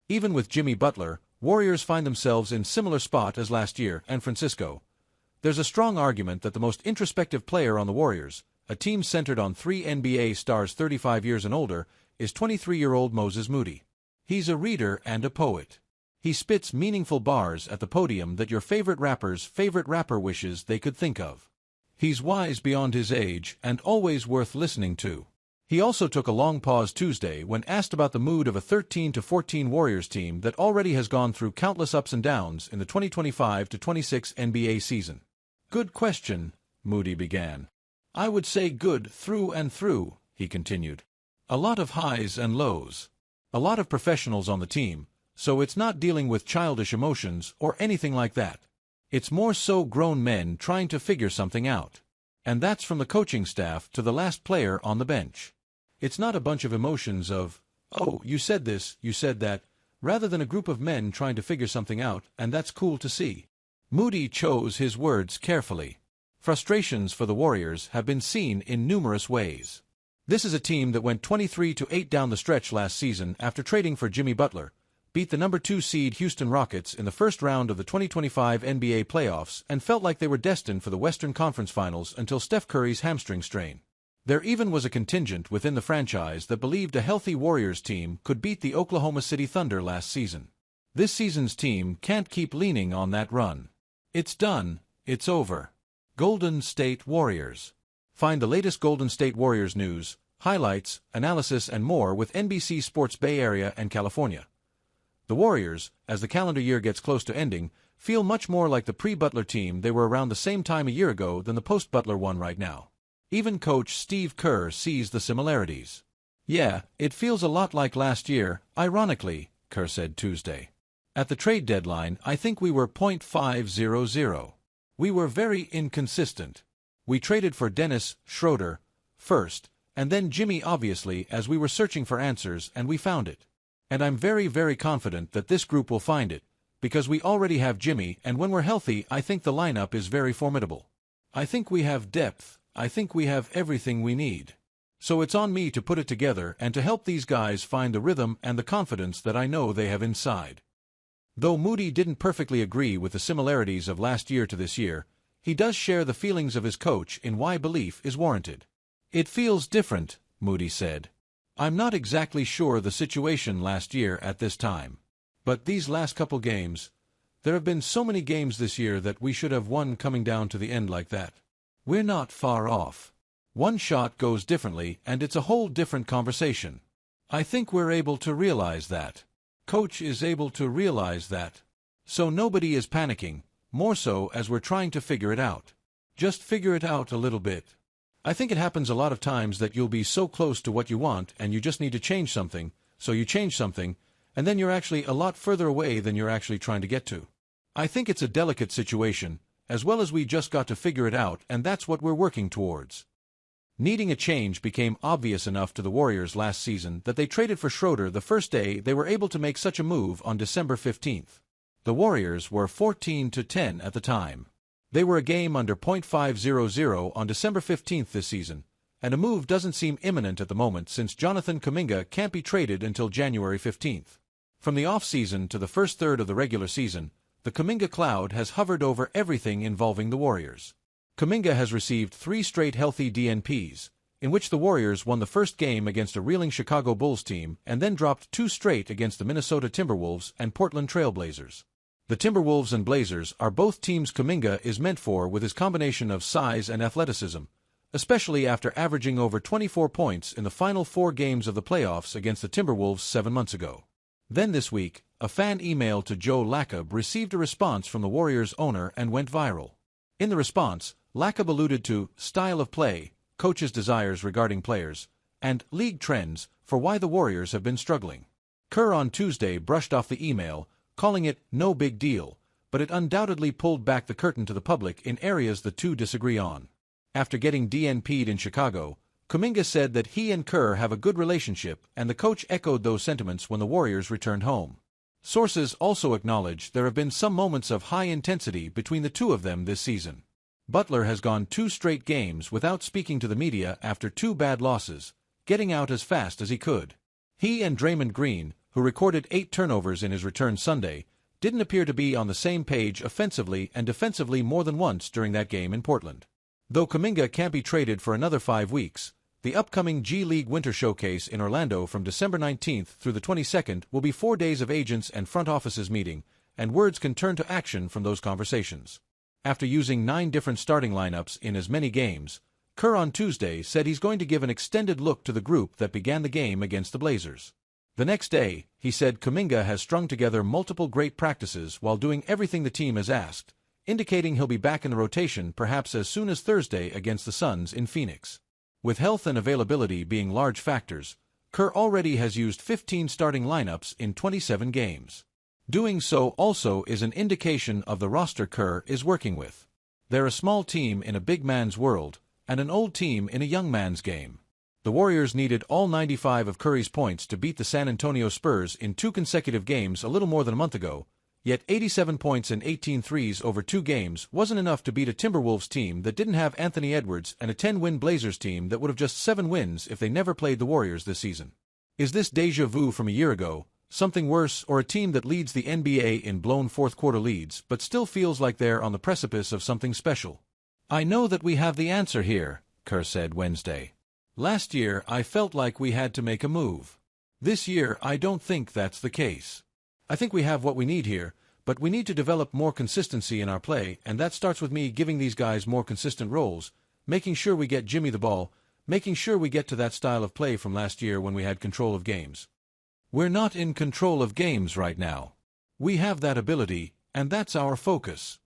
Even with Jimmy Butler, Warriors find themselves in similar spot as last year, and Francisco. There's a strong argument that the most introspective player on the Warriors, a team centered on 3 NBA stars 35 years and older, is 23-year-old Moses Moody. He's a reader and a poet. He spits meaningful bars at the podium that your favorite rapper's favorite rapper wishes they could think of. He's wise beyond his age and always worth listening to. He also took a long pause Tuesday when asked about the mood of a 13-14 Warriors team that already has gone through countless ups and downs in the 2025-26 NBA season. "Good question," Moody began. "I would say good through and through," he continued. "A lot of highs and lows. A lot of professionals on the team, so it's not dealing with childish emotions or anything like that. It's more so grown men trying to figure something out. And that's from the coaching staff to the last player on the bench. It's not a bunch of emotions of, oh, you said this, you said that, rather than a group of men trying to figure something out, and that's cool to see." Moody chose his words carefully. Frustrations for the Warriors have been seen in numerous ways. This is a team that went 23-8 down the stretch last season after trading for Jimmy Butler, beat the number 2 seed Houston Rockets in the first round of the 2025 NBA playoffs, and felt like they were destined for the Western Conference Finals until Steph Curry's hamstring strain. There even was a contingent within the franchise that believed a healthy Warriors team could beat the Oklahoma City Thunder last season. This season's team can't keep leaning on that run. It's done. It's over. Golden State Warriors. Find the latest Golden State Warriors news, highlights, analysis, and more with NBC Sports Bay Area and California. The Warriors, as the calendar year gets close to ending, feel much more like the pre-Butler team they were around the same time a year ago than the post-Butler one right now. Even coach Steve Kerr sees the similarities. "Yeah, it feels a lot like last year, ironically," Kerr said Tuesday. "At the trade deadline, I think we were .500. We were very inconsistent. We traded for Dennis Schroeder first, and then Jimmy obviously as we were searching for answers, and we found it. And I'm very, very confident that this group will find it, because we already have Jimmy, and when we're healthy I think the lineup is very formidable. I think we have depth, I think we have everything we need. So it's on me to put it together and to help these guys find the rhythm and the confidence that I know they have inside." Though Moody didn't perfectly agree with the similarities of last year to this year, he does share the feelings of his coach in why belief is warranted. "It feels different," Moody said. "I'm not exactly sure the situation last year at this time. But these last couple games, there have been so many games this year that we should have won coming down to the end like that. We're not far off. One shot goes differently and it's a whole different conversation. I think we're able to realize that. Coach is able to realize that. So nobody is panicking, more so as we're trying to figure it out. Just figure it out a little bit. I think it happens a lot of times that you'll be so close to what you want and you just need to change something, so you change something, and then you're actually a lot further away than you're actually trying to get to. I think it's a delicate situation, as well as we just got to figure it out, and that's what we're working towards." Needing a change became obvious enough to the Warriors last season that they traded for Schroeder the first day they were able to make such a move on December 15th. The Warriors were 14-10 at the time. They were a game under .500 on December 15th this season, and a move doesn't seem imminent at the moment since Jonathan Kuminga can't be traded until January 15th. From the off-season to the first third of the regular season, the Kuminga cloud has hovered over everything involving the Warriors. Kuminga has received 3 straight healthy DNPs, in which the Warriors won the first game against a reeling Chicago Bulls team and then dropped 2 straight against the Minnesota Timberwolves and Portland Trail Blazers. The Timberwolves and Blazers are both teams Kuminga is meant for with his combination of size and athleticism, especially after averaging over 24 points in the final 4 games of the playoffs against the Timberwolves 7 months ago. Then this week, a fan email to Joe Lacob received a response from the Warriors owner and went viral. In the response, Lacob alluded to style of play, coach's desires regarding players, and league trends for why the Warriors have been struggling. Kerr on Tuesday brushed off the email, calling it no big deal, but it undoubtedly pulled back the curtain to the public in areas the two disagree on. After getting DNP'd in Chicago, Kuminga said that he and Kerr have a good relationship, and the coach echoed those sentiments when the Warriors returned home. Sources also acknowledge there have been some moments of high intensity between the two of them this season. Butler has gone 2 straight games without speaking to the media after 2 bad losses, getting out as fast as he could. He and Draymond Green, who recorded 8 turnovers in his return Sunday, didn't appear to be on the same page offensively and defensively more than once during that game in Portland. Though Kuminga can't be traded for another 5 weeks, the upcoming G League Winter Showcase in Orlando from December 19th through the 22nd will be 4 days of agents and front offices meeting, and words can turn to action from those conversations. After using 9 different starting lineups in as many games, Kerr on Tuesday said he's going to give an extended look to the group that began the game against the Blazers. The next day, he said Kuminga has strung together multiple great practices while doing everything the team has asked, indicating he'll be back in the rotation perhaps as soon as Thursday against the Suns in Phoenix. With health and availability being large factors, Kerr already has used 15 starting lineups in 27 games. Doing so also is an indication of the roster Kerr is working with. They're a small team in a big man's world, and an old team in a young man's game. The Warriors needed all 95 of Curry's points to beat the San Antonio Spurs in 2 consecutive games a little more than a month ago, yet 87 points and 18 threes over 2 games wasn't enough to beat a Timberwolves team that didn't have Anthony Edwards and a 10-win Blazers team that would have just 7 wins if they never played the Warriors this season. Is this déjà vu from a year ago, something worse, or a team that leads the NBA in blown fourth-quarter leads but still feels like they're on the precipice of something special? "I know that we have the answer here," Kerr said Wednesday. "Last year I felt like we had to make a move. This year I don't think that's the case. I think we have what we need here, but we need to develop more consistency in our play, and that starts with me giving these guys more consistent roles, making sure we get Jimmy the ball, making sure we get to that style of play from last year when we had control of games. We're not in control of games right now. We have that ability, and that's our focus.